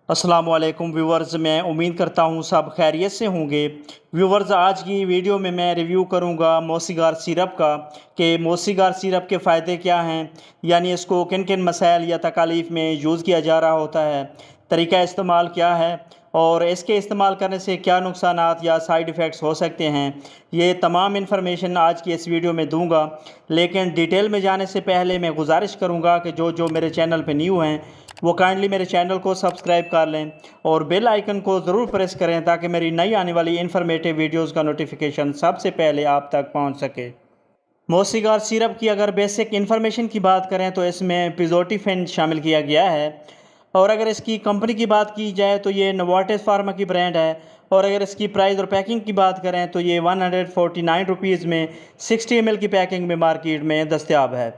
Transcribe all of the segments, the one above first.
अस्सलाम वालेकुम व्यूवर्स, मैं उम्मीद करता हूँ सब खैरियत से होंगे। व्यूवर्स, आज की वीडियो में मैं रिव्यू करूँगा मोसीगार सिरप का कि मोसीगार सिरप के फ़ायदे क्या हैं, यानी इसको किन किन मसाइल या तकालीफ में यूज़ किया जा रहा होता है, तरीका इस्तेमाल क्या है और इसके इस्तेमाल करने से क्या नुकसानात या साइड इफ़ेक्ट्स हो सकते हैं। ये तमाम इन्फॉर्मेशन आज की इस वीडियो में दूंगा, लेकिन डिटेल में जाने से पहले मैं गुजारिश करूँगा कि जो जो मेरे चैनल पर न्यू हैं वो काइंडली मेरे चैनल को सब्सक्राइब कर लें और बेल आइकन को ज़रूर प्रेस करें ताकि मेरी नई आने वाली इन्फॉर्मेटिव वीडियोस का नोटिफिकेशन सबसे पहले आप तक पहुंच सके। मोसीगार सिरप की अगर बेसिक इन्फॉर्मेशन की बात करें तो इसमें पिज़ोटिफेन शामिल किया गया है, और अगर इसकी कंपनी की बात की जाए तो ये नोवार्टिस फार्मा की ब्रांड है। और अगर इसकी प्राइस और पैकिंग की बात करें तो ये 149 रुपीज़ में 60 ml की पैकिंग में मार्केट में दस्तयाब है।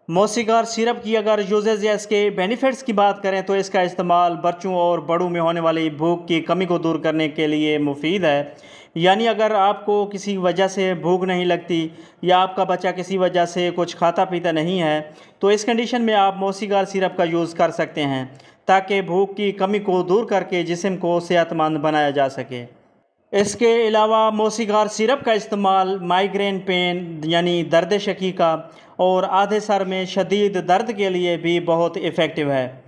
मोसीगार सिरप की अगर यूजेज या इसके बेनिफिट्स की बात करें तो इसका इस्तेमाल बच्चों और बड़ों में होने वाली भूख की कमी को दूर करने के लिए मुफीद है। यानी अगर आपको किसी वजह से भूख नहीं लगती या आपका बच्चा किसी वजह से कुछ खाता पीता नहीं है तो इस कंडीशन में आप मोसीगार सिरप का यूज़ कर सकते हैं ताकि भूख की कमी को दूर करके जिस्म को सेहतमंद बनाया जा सके। इसके अलावा मोसीगार सिरप का इस्तेमाल माइग्रेन पेन यानी दर्द शकीका और आधे सर में शदीद दर्द के लिए भी बहुत इफ़ेक्टिव है।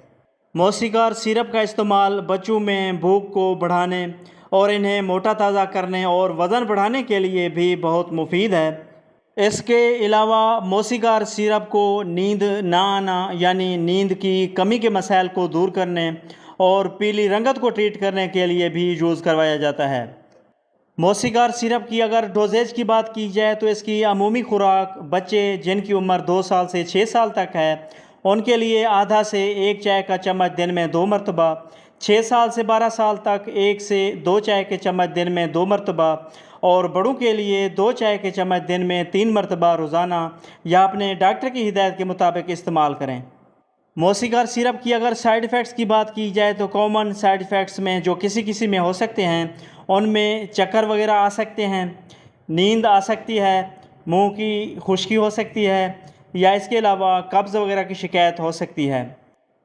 मोसीगार सिरप का इस्तेमाल बच्चों में भूख को बढ़ाने और इन्हें मोटा ताज़ा करने और वज़न बढ़ाने के लिए भी बहुत मुफीद है। इसके अलावा मोसीगार सिरप को नींद ना आना यानी नींद की कमी के मसाइल को दूर करने और पीली रंगत को ट्रीट करने के लिए भी यूज़ करवाया जाता है। मोसीगार सिरप की अगर डोजेज की बात की जाए तो इसकी अमूमी खुराक बच्चे जिनकी उम्र 2 साल से 6 साल तक है उनके लिए आधा से 1 चाय का चम्मच दिन में 2 मरतबा, 6 साल से 12 साल तक 1 से 2 चाय के चम्मच दिन में 2 मरतबा और बड़ों के लिए 2 चाय के चम्मच दिन में 3 मरतबा रोज़ाना या अपने डॉक्टर की हिदायत के मुताबिक इस्तेमाल करें। मोसीगार सिरप की अगर साइड इफ़ेक्ट्स की बात की जाए तो कॉमन साइड इफ़ेक्ट्स में जो किसी किसी में हो सकते हैं उनमें चक्कर वगैरह आ सकते हैं, नींद आ सकती है, मुंह की खुश्की हो सकती है या इसके अलावा कब्ज़ वगैरह की शिकायत हो सकती है।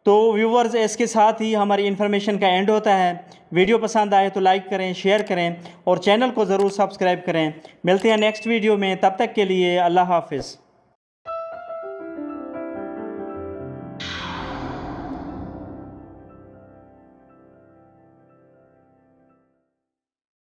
तो व्यूवर्स, इसके साथ ही हमारी इन्फॉर्मेशन का एंड होता है। वीडियो पसंद आए तो लाइक करें, शेयर करें और चैनल को ज़रूर सब्सक्राइब करें। मिलते हैं नेक्स्ट वीडियो में, तब तक के लिए अल्लाह हाफ़िज़।